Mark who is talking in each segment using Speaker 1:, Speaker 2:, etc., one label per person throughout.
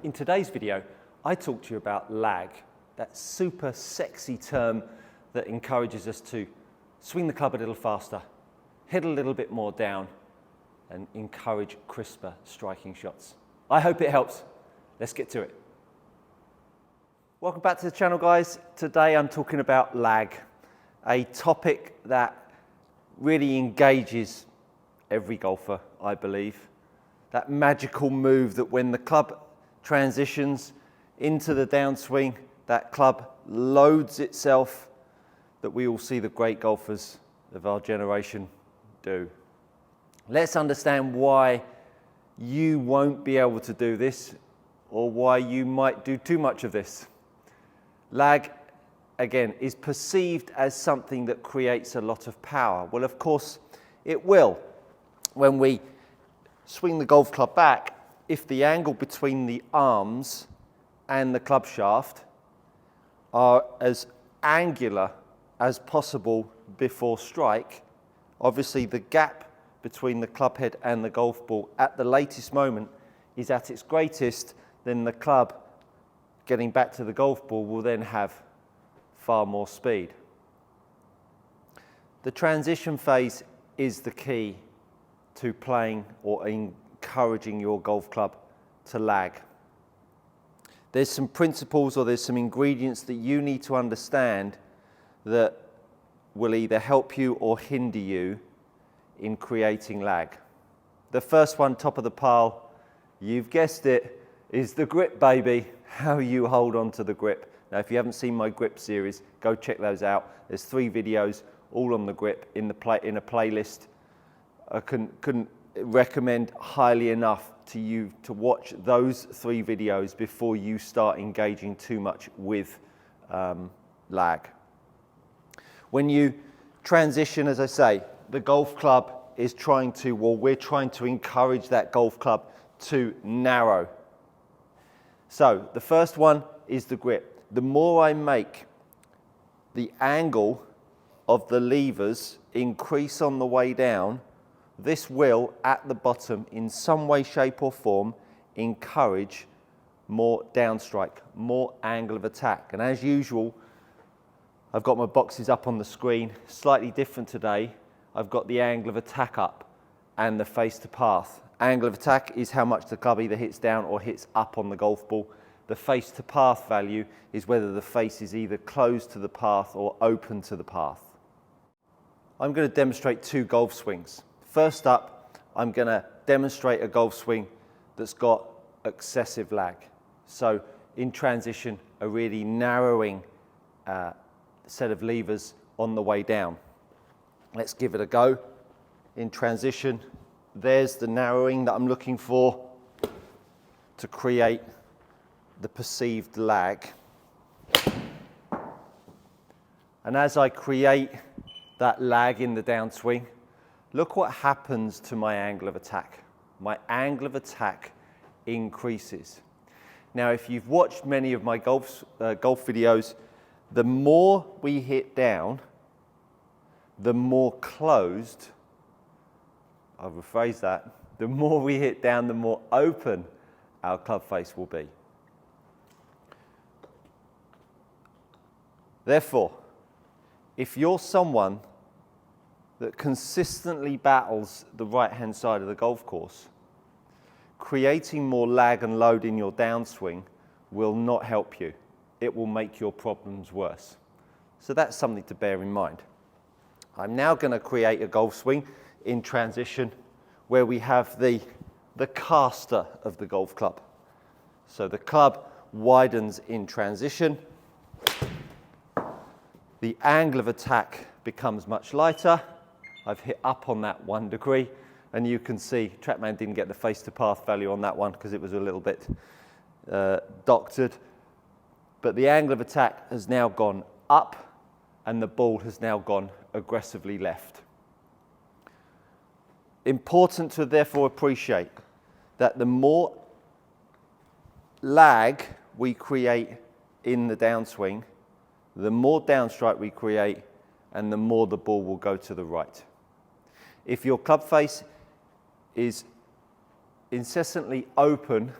Speaker 1: In today's video, I talk to you about lag, that super sexy term that encourages us to swing the club a little faster, hit a little bit more down, and encourage crisper striking shots. I hope it helps. Let's get to it. Welcome back to the channel, guys. Today I'm talking about lag, a topic that really engages every golfer, I believe. That magical move that when the club transitions into the downswing, that club loads itself, that we all see the great golfers of our generation do. Let's understand why you won't be able to do this, or why you might do too much of this. Lag, again, is perceived as something that creates a lot of power. Well, of course, it will. When we swing the golf club back, if the angle between the arms and the club shaft are as angular as possible before strike, obviously the gap between the club head and the golf ball at the latest moment is at its greatest, then the club getting back to the golf ball will then have far more speed. The transition phase is the key to playing or encouraging your golf club to lag. There's some principles or there's some ingredients that you need to understand that will either help you or hinder you in creating lag. The first one, top of the pile, you've guessed it, is the grip, baby. How you hold on to the grip. Now, if you haven't seen my grip series, go check those out. There's 3 videos all on the grip in a playlist. I couldn't recommend highly enough to you to watch those 3 videos before you start engaging too much with lag. When you transition, as I say, the golf club is trying to, well, we're trying to encourage that golf club to narrow. So the first one is the grip. The more I make the angle of the levers increase on the way down, this will, at the bottom, in some way, shape or form, encourage more downstrike, more angle of attack. And as usual, I've got my boxes up on the screen, slightly different today. I've got the angle of attack up and the face to path. Angle of attack is how much the club either hits down or hits up on the golf ball. The face to path value is whether the face is either closed to the path or open to the path. I'm going to demonstrate 2 golf swings. First up, I'm going to demonstrate a golf swing that's got excessive lag. So in transition, a really narrowing set of levers on the way down. Let's give it a go. In transition, there's the narrowing that I'm looking for to create the perceived lag. And as I create that lag in the downswing, look what happens to my angle of attack. My angle of attack increases. Now, if you've watched many of my golf videos, the more we hit down, the more closed, I'll rephrase that, the more we hit down, the more open our club face will be. Therefore, if you're someone that consistently battles the right-hand side of the golf course, creating more lag and load in your downswing will not help you. It will make your problems worse. So that's something to bear in mind. I'm now going to create a golf swing in transition where we have the caster of the golf club. So the club widens in transition. The angle of attack becomes much lighter. I've hit up on that 1 degree, and you can see TrackMan didn't get the face to path value on that one because it was a little bit doctored. But the angle of attack has now gone up, and the ball has now gone aggressively left. Important to therefore appreciate that the more lag we create in the downswing, the more downstrike we create, and the more the ball will go to the right. If your club face is incessantly open,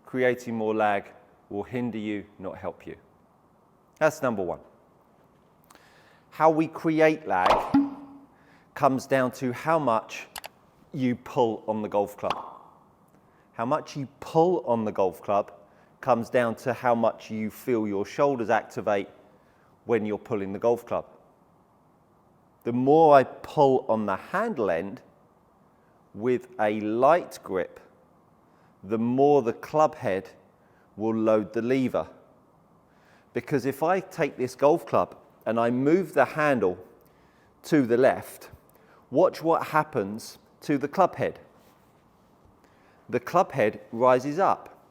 Speaker 1: creating more lag will hinder you, not help you. That's number one. How we create lag comes down to how much you pull on the golf club. How much you pull on the golf club comes down to how much you feel your shoulders activate when you're pulling the golf club. The more I pull on the handle end with a light grip, the more the club head will load the lever. Because if I take this golf club and I move the handle to the left, watch what happens to the club head. The club head rises up.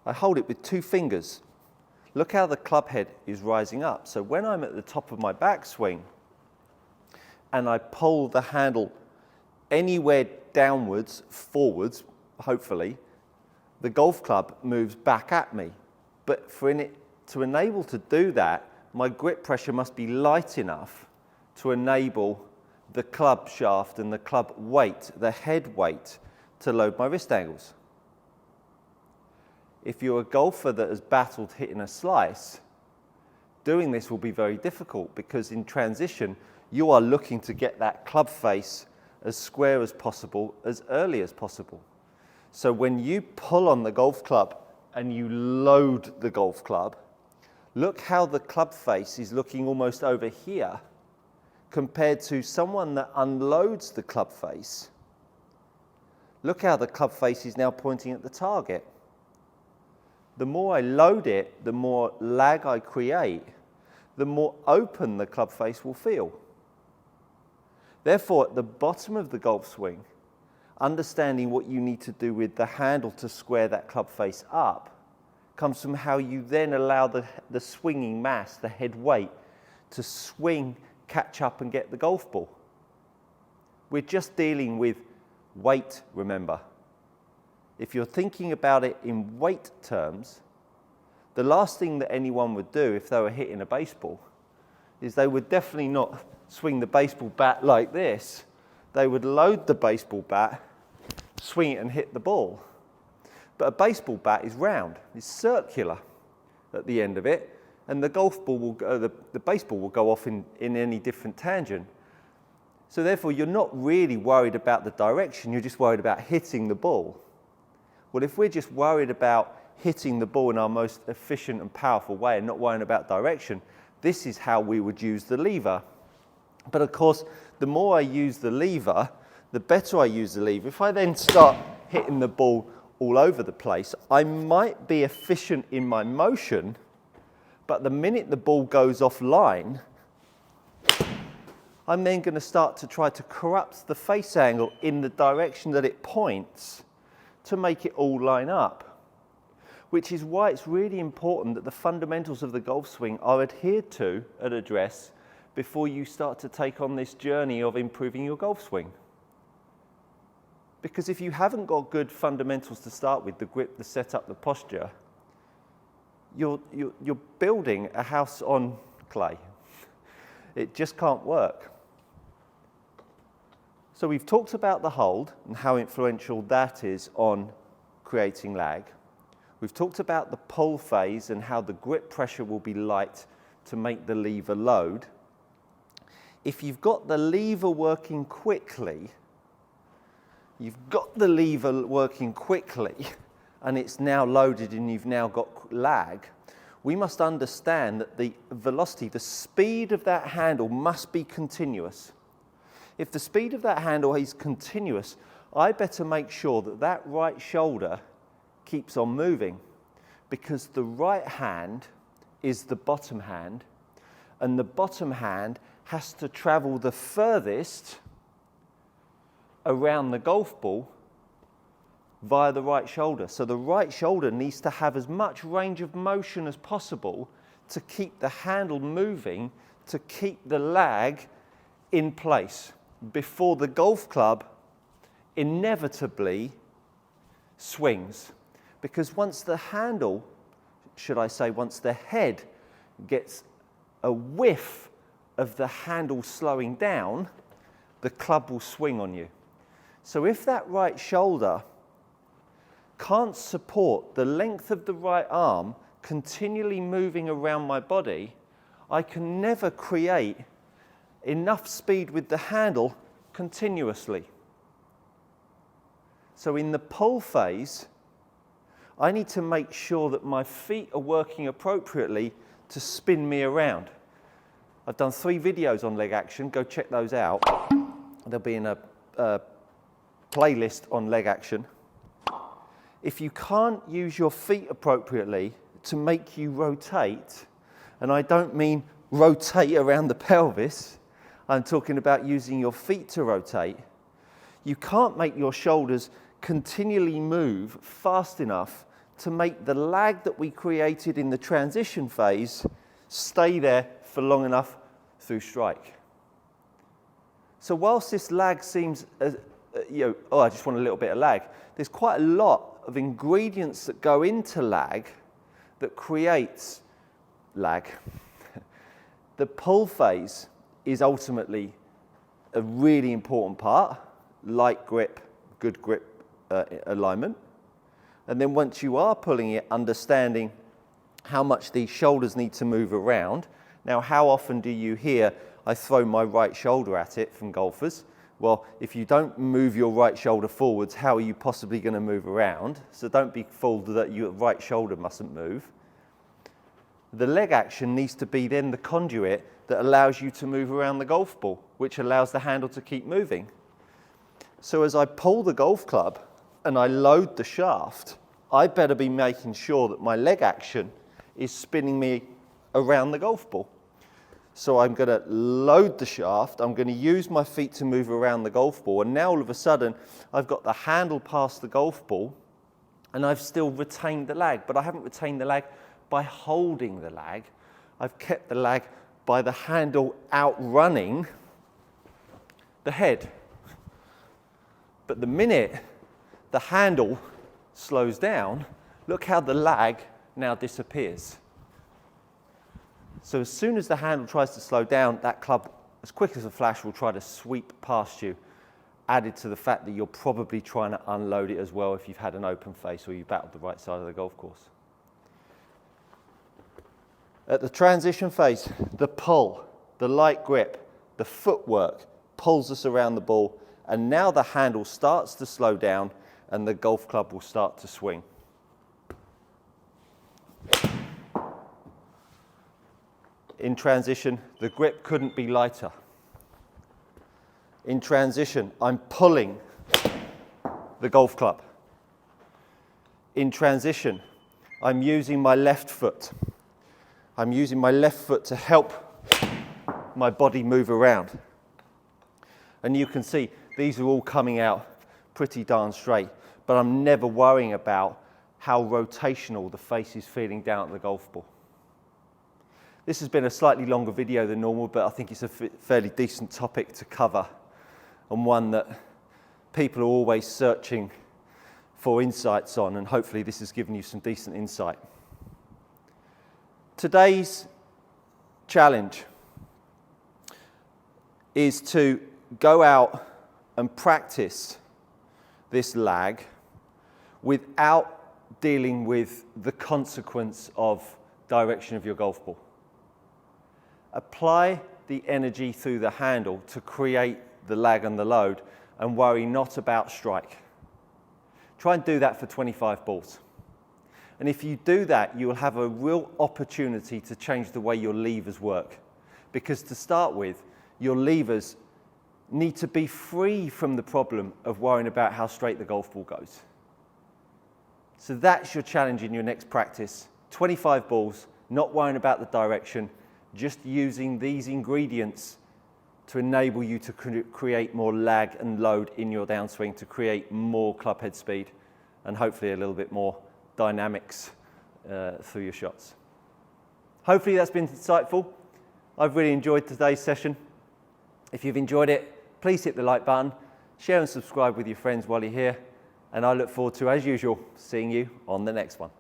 Speaker 1: I hold it with 2 fingers. Look how the club head is rising up. So when I'm at the top of my backswing and I pull the handle anywhere downwards, forwards, hopefully, the golf club moves back at me. But to enable to do that, my grip pressure must be light enough to enable the club shaft and the club weight, the head weight, to load my wrist angles. If you're a golfer that has battled hitting a slice, doing this will be very difficult because in transition, you are looking to get that club face as square as possible, as early as possible. So when you pull on the golf club and you load the golf club, look how the club face is looking almost over here compared to someone that unloads the club face. Look how the club face is now pointing at the target. The more I load it, the more lag I create, the more open the club face will feel. Therefore, at the bottom of the golf swing, understanding what you need to do with the handle to square that club face up comes from how you then allow the swinging mass, the head weight, to swing, catch up and get the golf ball. We're just dealing with weight, remember. If you're thinking about it in weight terms, the last thing that anyone would do if they were hitting a baseball is they would definitely not swing the baseball bat like this. They would load the baseball bat, swing it and hit the ball. But a baseball bat is round, it's circular at the end of it, and the golf ball will go, the baseball will go off in any different tangent. So therefore, you're not really worried about the direction, you're just worried about hitting the ball. Well, if we're just worried about hitting the ball in our most efficient and powerful way and not worrying about direction, this is how we would use the lever. But of course, the more I use the lever, the better I use the lever. If I then start hitting the ball all over the place, I might be efficient in my motion, but the minute the ball goes offline, I'm then going to start to try to corrupt the face angle in the direction that it points to make it all line up. Which is why it's really important that the fundamentals of the golf swing are adhered to at address before you start to take on this journey of improving your golf swing. Because if you haven't got good fundamentals to start with, the grip, the setup, the posture, you're building a house on clay. It just can't work. So we've talked about the hold and how influential that is on creating lag. We've talked about the pull phase and how the grip pressure will be light to make the lever load. If you've got the lever working quickly, and it's now loaded and you've now got lag, we must understand that the velocity, the speed of that handle must be continuous. If the speed of that handle is continuous, I better make sure that that right shoulder keeps on moving, because the right hand is the bottom hand, and the bottom hand has to travel the furthest around the golf ball via the right shoulder. So the right shoulder needs to have as much range of motion as possible to keep the handle moving, to keep the lag in place before the golf club inevitably swings. Because once the handle, should I say, once the head gets a whiff of the handle slowing down, the club will swing on you. So if that right shoulder can't support the length of the right arm continually moving around my body, I can never create enough speed with the handle continuously. So in the pull phase, I need to make sure that my feet are working appropriately to spin me around. I've done 3 videos on leg action, go check those out. They'll be in a playlist on leg action. If you can't use your feet appropriately to make you rotate, and I don't mean rotate around the pelvis, I'm talking about using your feet to rotate, you can't make your shoulders continually move fast enough to make the lag that we created in the transition phase stay there for long enough through strike. So whilst this lag seems, oh, I just want a little bit of lag, there's quite a lot of ingredients that go into lag that creates lag. The pull phase is ultimately a really important part, light grip, good grip alignment. And then once you are pulling it, understanding how much these shoulders need to move around. Now, how often do you hear, I throw my right shoulder at it from golfers? Well, if you don't move your right shoulder forwards, how are you possibly going to move around? So don't be fooled that your right shoulder mustn't move. The leg action needs to be then the conduit that allows you to move around the golf ball, which allows the handle to keep moving. So as I pull the golf club and I load the shaft, I better be making sure that my leg action is spinning me around the golf ball. So I'm going to load the shaft, I'm going to use my feet to move around the golf ball, and now all of a sudden I've got the handle past the golf ball and I've still retained the lag, but I haven't retained the lag by holding the lag. I've kept the lag by the handle outrunning the head. But the minute the handle slows down, look how the lag now disappears. So as soon as the handle tries to slow down, that club, as quick as a flash, will try to sweep past you, added to the fact that you're probably trying to unload it as well if you've had an open face or you've battled the right side of the golf course. At the transition phase, the pull, the light grip, the footwork pulls us around the ball, and now the handle starts to slow down and the golf club will start to swing. In transition, the grip couldn't be lighter. In transition, I'm pulling the golf club. In transition, I'm using my left foot. I'm using my left foot to help my body move around. And you can see these are all coming out pretty darn straight, but I'm never worrying about how rotational the face is feeling down at the golf ball. This has been a slightly longer video than normal, but I think it's a fairly decent topic to cover, and one that people are always searching for insights on, and hopefully this has given you some decent insight. Today's challenge is to go out and practice this lag without dealing with the consequence of direction of your golf ball. Apply the energy through the handle to create the lag and the load, and worry not about strike. Try and do that for 25 balls. And if you do that, you will have a real opportunity to change the way your levers work. Because to start with, your levers need to be free from the problem of worrying about how straight the golf ball goes. So that's your challenge in your next practice. 25 balls, not worrying about the direction, just using these ingredients to enable you to create more lag and load in your downswing, to create more club head speed and hopefully a little bit more dynamics through your shots. Hopefully that's been insightful. I've really enjoyed today's session. If you've enjoyed it, please hit the like button, share and subscribe with your friends while you're here, and I look forward to, as usual, seeing you on the next one.